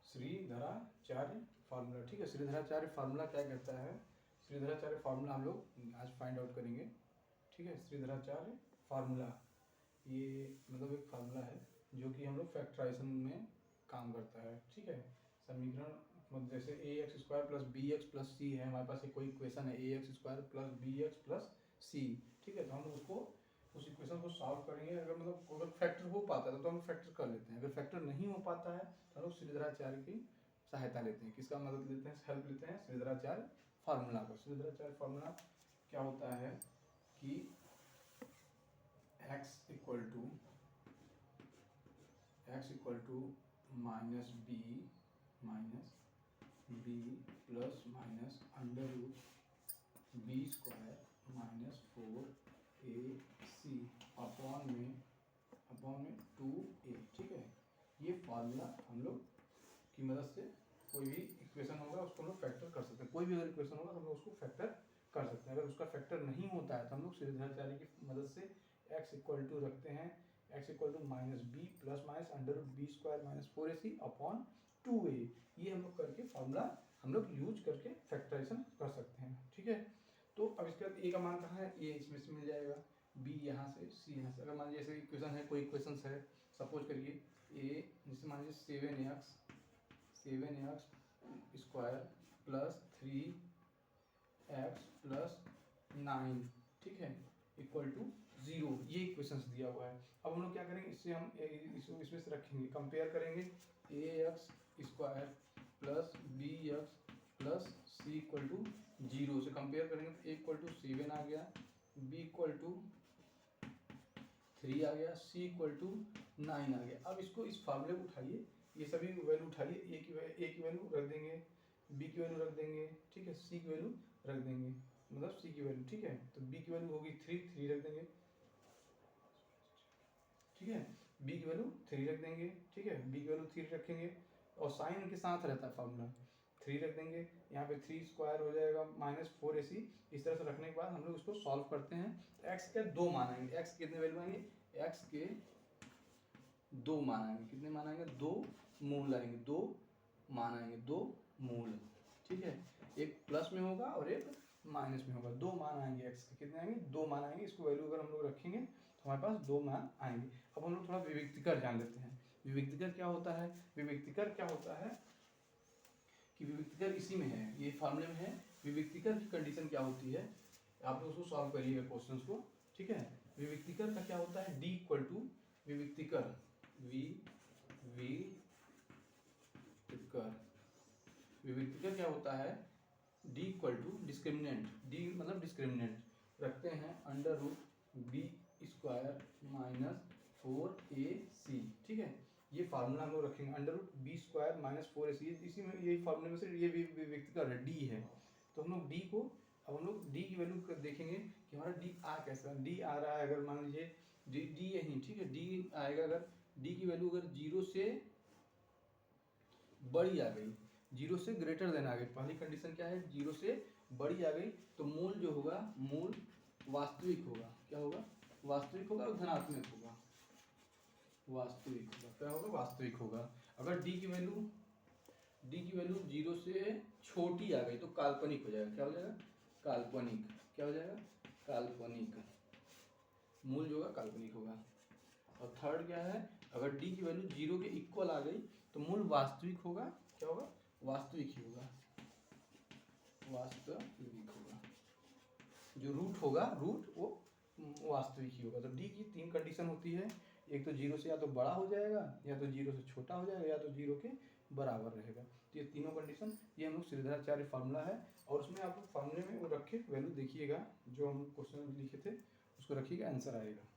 Shridharacharya formula. ठीक है, Shridharacharya formula क्या कहता है? श्रीधराचार्य फार्मूला हम लोग आज फाइंड आउट करेंगे। ठीक है, श्रीधराचार्य फार्मूला ये मतलब एक फार्मूला है जो कि हम लोग फैक्टराइजेशन में काम करता है। ठीक है, समीकरण मतलब जैसे a x square plus b x plus c है, हमारे पास एक कोई इक्वेशन है a x square plus b x plus c. ठीक है, तो हम उसको उस इक्वेशन को सॉल्व करेंगे। अगर मतलब अगर फैक्टर हो पाता है तो हम फैक्टर कर लेते हैं, अगर फैक्टर नहीं हो पाता है तो हम लोग श्रीधराचार्य की सहायता लेते हैं। किसका मदद लेते हैं? हेल्प लेते हैं श्रीधराचार्य फार्मूला का। श्रीधराचार्य फार्मूला क्या होता है कि x equal to minus b plus minus under root b square minus 4ac upon में 2a। ठीक है, ये फार्मूला हम लोग की मदद से कोई भी इक्वेशन होगा उसको हम लोग फैक्टर कर सकते हैं। कोई भी अगर इक्वेशन होगा तो हम लोग उसको फैक्टर कर सकते हैं। अगर उसका फैक्टर नहीं होता है तो हम लोग श्रीधराचार्य की मदद से x इक्वल टू रखते हैं, x equal to minus b plus minus under root b square minus 4ac upon 2a। ये हम लोग करके फार्मूला हम लोग यूज करके फैक्टराइजेशन कर सकते हैं। ठीक है, तो अब इसके बाद a का मान कहाँ है? a इसमें से मिल जाएगा, b यहाँ से, c यहाँ से। अगर मान लीजिए ऐसे इक्वेशन है, कोई इक्वेशन है, सपोज करिए a जैसे मान लीजिए 7x square plus 3x plus 9। ठीक है, इक्वल टू 0, ये इक्वेशंस दिया हुआ है। अब हम लोग क्या करेंगे, इससे हम इसमें से रखेंगे, कंपेयर करेंगे ax square plus bx plus c equal to 0 से कंपेयर करेंगे तो a इक्वल टू 7 आ गया, b इक्वल टू 3 आ गया, c इक्वल टू 9 आ गया। अब इसको इस फार्मूले को उठाइए, ये सभी वैल्यू उठाइए, a की वैल्यू रख देंगे, b की वैल्यू रख देंगे, ठीक है, c की वैल्यू रख देंगे, मतलब c की वैल्यू। ठीक है, तो b की वैल्यू होगी 3 रख देंगे। ठीक है, b की वैल्यू 3 रख देंगे। ठीक है, b की वैल्यू 3 रखेंगे और साइन के साथ रहता है फार्मूला, 3 रख देंगे। यहाँ पे 3 स्क्वायर हो जाएगा माइनस 4ac। इस तरह से रखने के बाद हम लोग इसको सॉल्व करते हैं। x के 2 मान आएंगे, x कितने वैल्यू आएंगे? x के 2 मान आएंगे। कितने मान आएंगे? 2 मूल आएंगे, 2 मान आएंगे, 2 मूल। ठीक है, एक प्लस में होगा और एक माइनस में होगा। 2 मान आएंगे x के, कितने आएंगे? 2 मान आएंगे। इसको वैल्यू अगर हम लोग रखेंगे तो हमारे पास 2 मान आएंगे। अब हम लोग थोड़ा विविक्तिकर जान लेते हैं। विविक्तिकर क्या होता है? विविक्तिकर क्या होता है कि विविक्तिकर इसी में है, ये फार्मूले में है। विविक्तिकर की कंडीशन क्या होती है, आप लोग उसको सॉल्व करिएगा क्वेश्चंस को। ठीक है, विविक्तिकर का क्या होता है? d इक्वल टू विविक्तिकर विविक्तिकर क्या होता है? d equal to discriminant, d मतलब डिस्क्रिमिनेंट रखते हैं under root b square minus 4ac। ठीक है, ये फार्मूला हम लोग रखेंगे, under root b square minus 4ac। इसी में ये फार्मूले में से ये विविक्तिकर है, d है। तो हम लोग d को, अब हम लोग d की वैल्यू देखेंगे कि हमारा d आ कैसा, d आ रहा है। अगर मान लीजिए d यही, ठीक है, d आएगा, अगर d की वैल्यू अगर 0 से बड़ी आ गई, 0 से ग्रेटर देन आ गई, पहली कंडीशन क्या है? 0 से बड़ी आ गई तो मूल जो होगा, मूल वास्तविक होगा। क्या होगा? वास्तविक होगा और धनात्मक होगा। वास्तविक होगा, क्या होगा? वास्तविक होगा। अगर d की वैल्यू 0 से छोटी आ गई तो काल्पनिक हो जाएगा। क्या हो जाएगा? काल्पनिक। क्या हो जाएगा? काल्पनिक। मूल जो होगा काल्पनिक होगा। और थर्ड क्या है? अगर d की वैल्यू 0 के इक्वल आ गई तो मूल वास्तविक होगा। क्या होगा? वास्तविक ही होगा, वास्तविक होगा। जो रूट होगा, रूट वो वास्तविक ही होगा। तो d की 3 कंडीशन होती है, एक तो 0 से या तो बड़ा हो जाएगा, या तो 0 से छोटा हो जाएगा, या तो 0 के बराबर रहेगा। तो ये तीनों कंडीशन, ये हम लोग श्रीधराचार्य फार्मूला है। और उसमें आप लोग फार्मूले में वो रखे वैल्यू देखिएगा, जो हम क्वेश्चन में लिखे थे उसको रखिएगा, आंसर आएगा।